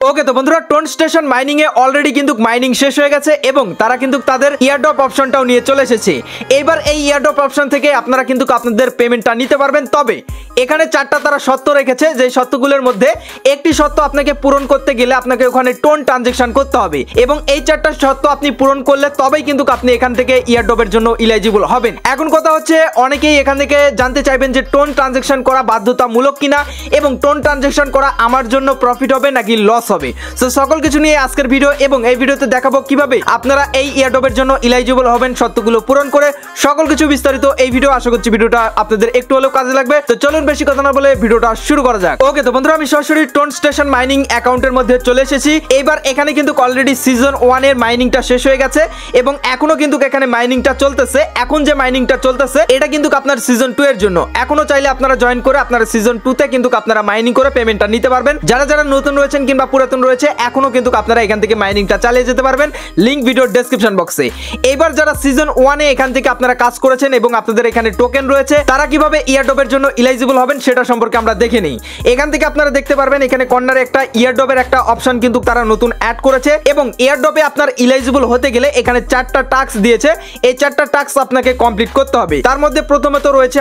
ওকে তো বন্ধুরা, tone station mining এ already কিন্তু মাইনিং শেষ হয়ে গেছে এবং তারা কিন্তু তাদের ইয়ারড্রপ অপশনটাও নিয়ে চলে এসেছে। এইবার এই ইয়ারড্রপ অপশন থেকে আপনারা কিন্তু আপনাদের পেমেন্টটা নিতে পারবেন। তবে এখানে চারটা তারা শর্ত রেখেছে, যে শর্তগুলোর মধ্যে একটি শর্ত আপনাকে পূরণ করতে গেলে আপনাকে ওখানে টোন ট্রানজেকশন করতে হবে এবং এই চারটা শর্ত আপনি পূরণ করলে তবেই কিন্তু আপনি এখান থেকে ইয়ারড্রপের জন্য এলিজিবল হবেন। এখন কথা হচ্ছে, অনেকেই এখান থেকে জানতে চাইবেন যে টোন ট্রানজেকশন করা বাধ্যতামূলক কিনা এবং টোন ট্রানজেকশন করা আমার জন্য প্রফিট হবে নাকি লস হবে। সো সকল কিছু নিয়ে আজকের ভিডিও এবং এই ভিডিওতে দেখাবো কিভাবে আপনারা এই ইয়ারড্রপের জন্য এলিজিবল হবেন শর্তগুলো পূরণ করে। সকল কিছু বিস্তারিত এই ভিডিও, আশা করছি ভিডিওটা আপনাদের একটু হলেও কাজে লাগবে। তো চলুন বেশি কথা না বলে ভিডিওটা শুরু করা যাক। ওকে তো বন্ধুরা, আমি সরাসরি টোন স্টেশন মাইনিং অ্যাকাউন্টের মধ্যে চলে এসেছি। এইবার এখানে কিন্তু অলরেডি সিজন 1 এর মাইনিংটা শেষ হয়ে গেছে এবং এখনো কিন্তু এখানে মাইনিংটা চলতেছে। এখন যে মাইনিংটা চলতেছে এটা কিন্তু আপনার সিজন 2 এর জন্য। এখনো চাইলে আপনারা জয়েন করে আপনারা সিজন 2 তে কিন্তু আপনারা মাইনিং করে পেমেন্টটা নিতে পারবেন। যারা যারা নতুন রয়েছেন কিংবা পুরাতন রয়েছে এখনো কিন্তু আপনারা এখান থেকে মাইনিংটা চালিয়ে যেতে পারবেন, লিংক ভিডিওর ডেসক্রিপশন বক্সে। এইবার যারা সিজন 1 এ এখান থেকে আপনারা কাজ করেছেন এবং আপনাদের এখানে টোকেন রয়েছে, তারা কিভাবে ইয়ারড্রপের জন্য এলিজিবল হবেন সেটা সম্পর্কে আমরা দেখে নিই। এখান থেকে আপনারা দেখতে পারবেন এখানে কর্নারে একটা ইয়ারড্রপের একটা অপশন কিন্তু তারা নতুন অ্যাড করেছে এবং ইয়ারড্রপে আপনার এলিজিবল হতে গেলে এখানে 4টা টাস্ক দিয়েছে। এই 4টা টাস্ক আপনাকে কমপ্লিট করতে হবে। তার মধ্যে প্রথমত রয়েছে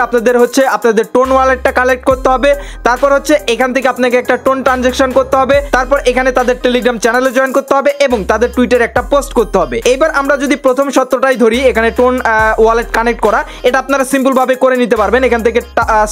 আপনাদের টোন ওয়ালেটটা কালেক্ট করতে হবে, তারপর হচ্ছে এখান থেকে আপনাকে একটা টোন ট্রানজেকশন করতে হবে, তারপর এখানে তাদের টেলিগ্রাম চ্যানেলে জয়েন করতে হবে এবং তাদের টুইটারে একটা পোস্ট করতে হবে। এইবার আমরা যদি প্রথম সত্যটাই ধরি, এখানে টোন ওয়ালেট কানেক্ট করা, এটা আপনারা সিম্পল ভাবে করে নিতে পারবেন। এখান থেকে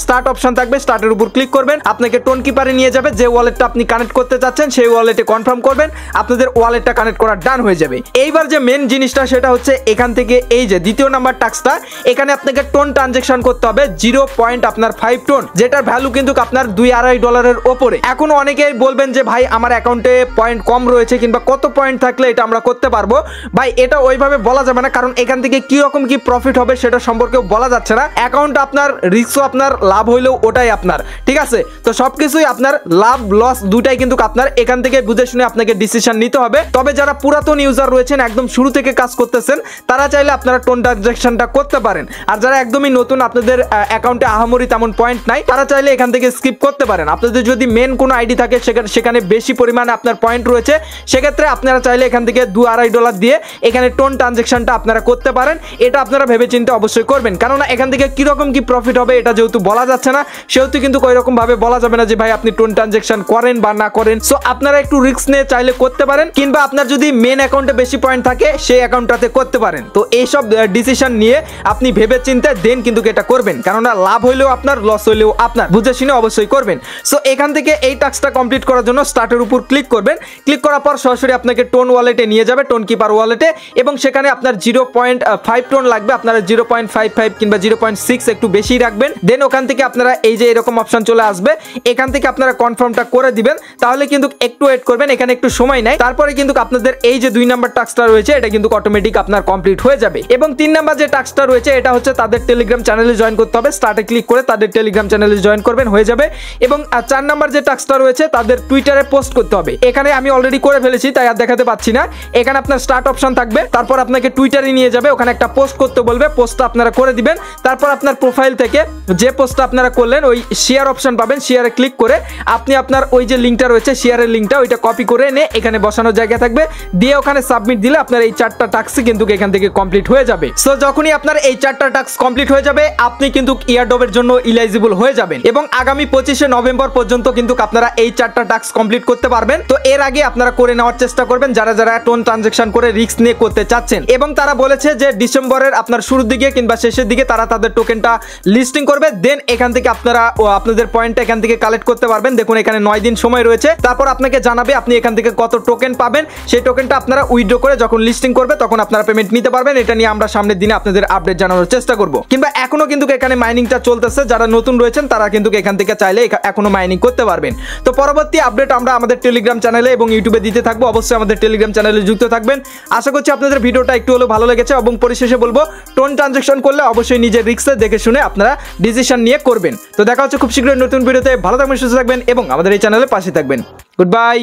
স্টার্ট অপশন থাকবে, স্টার্টের উপর ক্লিক করবেন, আপনাকে টোন কিপারে নিয়ে যাবে। যে ওয়ালেটটা আপনি কানেক্ট করতে চাচ্ছেন সেই ওয়ালেটে কনফার্ম করবেন, আপনাদের ওয়ালেটটা কানেক্ট করা ডান হয়ে যাবে। এইবার যে মেন জিনিসটা সেটা হচ্ছে এখান থেকে এই যে দ্বিতীয় নাম্বার টাস্কটা, এখানে আপনাকে টোন ট্রানজেকশন করতে হবে 0.5 টোন, যেটার ভ্যালু কিন্তু আপনার $2.5 ওপরে। এখন অনেকেই বলবেন যে ভাই আমার অ্যাকাউন্টে পয়েন্ট কম রয়েছে কিংবা কত পয়েন্ট থাকলে এটা আমরা করতে পারবো। ভাই এটা ওইভাবে বলা যাবে না, কারণ এখান থেকে কি রকম কি প্রফিট হবে সেটা সম্পর্কেও বলা যাচ্ছে না। অ্যাকাউন্ট আপনার, রিস্কও আপনার, লাভ হইলেও ওটাই আপনার, ঠিক আছে? তো সবকিছুই আপনার, লাভ লস দুটাই কিন্তু আপনার। এখান থেকে বুঝে শুনে আপনাকে ডিসিশন নিতে হবে। তবে যারা পুরাতন ইউজার রয়েছেন, একদম শুরু থেকে কাজ করতেছেন, তারা চাইলে আপনারা টোন ট্রানজেকশনটা করতে পারেন। আর যারা একদমই নতুন, আপনাদের অ্যাকাউন্টে আহামরি তেমন পয়েন্ট নাই, তারা চাইলে এখান থেকে স্কিপ করতে পারেন। আপনাদের যদি মেন কোনো আইডি থাকে সেখানে বেশি পরিমাণে আপনার পয়েন্ট রয়েছে, সেক্ষেত্রে আপনারা চাইলে এখান থেকে $2.5 দিয়ে এখানে টোন ট্রানজেকশনটা আপনারা করতে পারেন। এটা আপনারা ভেবেচিন্তে অবশ্যই করবেন, কারণ এখান থেকে কিরকম কি প্রফিট হবে এটা যেহেতু বলা যাচ্ছে না, সেহেতু কিন্তু ওইরকম ভাবে বলা যাবে না যে ভাই আপনি টোন ট্রানজেকশন করেন বা না করেন। সো আপনারা একটু রিস্ক নিয়ে চাইলে করতে পারেন, কিংবা আপনার যদি মেন অ্যাকাউন্টে বেশি পয়েন্ট থাকে সেই অ্যাকাউন্টটাতে করতে পারেন। তো এইসব ডিসিশন নিয়ে আপনি ভেবেচিন্তে দেন কিন্তু এটা করবেন, কারণ লাভ হইলেও আপনার, লস হইলেও আপনার, বুঝে শুনে অবশ্যই করবেন। সো এখান থেকে এই টাস্কটা কমপ্লিট করার জন্য স্টার্টের উপর ক্লিক করবেন। ক্লিক করার পর সরাসরি আপনাকে টোন ওয়ালেটে নিয়ে যাবে, টোন কিপার ওয়ালেটে, এবং সেখানে আপনার 0.5 টোন লাগবে। আপনারা 0.55 কিংবা 0.6 একটু বেশি রাখবেন। দেন ওখান থেকে আপনারা এই যে এরকম অপশন চলে আসবে, এখান থেকে আপনারা কনফার্মটা করে দিবেন। তাহলে কিন্তু একটু ওয়েট করবেন, এখানে একটু সময় নেয়। তারপরে কিন্তু আপনাদের এই যে 2 নাম্বার টাস্কটা রয়েছে এটা কিন্তু অটোমেটিক আপনার কমপ্লিট হয়ে যাবে। এবং 3 নাম্বার যে টাস্কটা রয়েছে এটা হচ্ছে তাদের টেলিগ্রাম চ্যানেলে জয়েন করতে হবে। স্টার্টে ক্লিক করে তাদের টেলিগ্রাম চ্যানেলে জয়েন করবেন, হয়ে যাবে। এবং 4 নাম্বার যে টাস্কটা রয়েছে তাদের টুইটারে পোস্ট করতে হবে। এখানে আমি অলরেডি করে ফেলেছি তাই আর দেখাতে পাচ্ছি না। এখানে আপনার স্টার্ট অপশন থাকবে, তারপর আপনাকে টুইটারে নিয়ে যাবে, ওখানে একটা পোস্ট করতে বলবে, পোস্টটা আপনারা করে দিবেন। তারপর আপনার প্রোফাইল থেকে যে পোস্টটা আপনারা করলেন ওই শেয়ার অপশন পাবেন, শেয়ারে ক্লিক করে আপনি আপনার ওই যে লিঙ্কটা রয়েছে শেয়ারের লিঙ্কটা, ওইটা কপি করে এনে এখানে বসানোর জায়গা থাকবে, দিয়ে ওখানে সাবমিট দিলে আপনার এই 4টা টাস্কই কিন্তু এখান থেকে কমপ্লিট হয়ে যাবে। সো যখনই আপনার এই 4টা টাস্ক কমপ্লিট হয়ে যাবে আপনি কিন্তু ইয়ারড্রপের জন্য এলিজিবল হয়ে যাবেন এবং আগামী 25শে নভেম্বর পর্যন্ত কিন্তু আপনারা এই 4টা টাস্ক কমপ্লিট করতে পারবেন। তো এর আগে আপনারা করে নেওয়ার চেষ্টা করবেন যারা যারা টোন ট্রানজেকশন করে রিস্ক নিয়ে করতে চাচ্ছেন। এবং তারা বলেছে যে ডিসেম্বরের আপনার শুরুর দিকে কিংবা শেষের দিকে তারা তাদের টোকেনটা লিস্টিং করবে, দেন এখান থেকে আপনারা আপনাদের পয়েন্টটা এখান থেকে কালেক্ট করতে পারবেন। দেখুন এখানে 9 দিন সময় রয়েছে। তারপর আপনাকে জানাবে আপনি এখান থেকে কত টোকেন পাবেন, সেই টোকেনটা আপনারা উইথড্র করে যখন লিস্টিং করবে তখন আপনারা পেমেন্ট নিতে পারবেন। এটা নিয়ে আমরা সামনের দিনে আপনাদের আপডেট জানানোর চেষ্টা করব। কিংবা এখনো কিন্তু এখানে মাইনিংটা চলতেছে, যারা নতুন রয়েছেন তারা কিন্তু এখান থেকে চাইলে এখনো মাইনিং করতে পারবেন। তো পরবর্তী আপডেট আমরা আমাদের টেলিগ্রাম চ্যানেলে এবং ইউটিউবে দিতে থাকবো, অবশ্যই আমাদের টেলিগ্রাম চ্যানেলে যুক্ত থাকবেন। আশা করছি আপনাদের ভিডিওটা একটু হলেও ভালো লেগেছে এবং পরিশেষে বলবো টোন ট্রানজেকশন করলে অবশ্যই নিজের রিস্কে দেখে শুনে আপনারা ডিসিশন নিয়ে করবেন। তো দেখা হচ্ছে খুব শীঘ্রই নতুন ভিডিওতে। ভালো থাকবেন, সুস্থ থাকবেন এবং আমাদের এই চ্যানেলে পাশে থাকবেন। Good bye.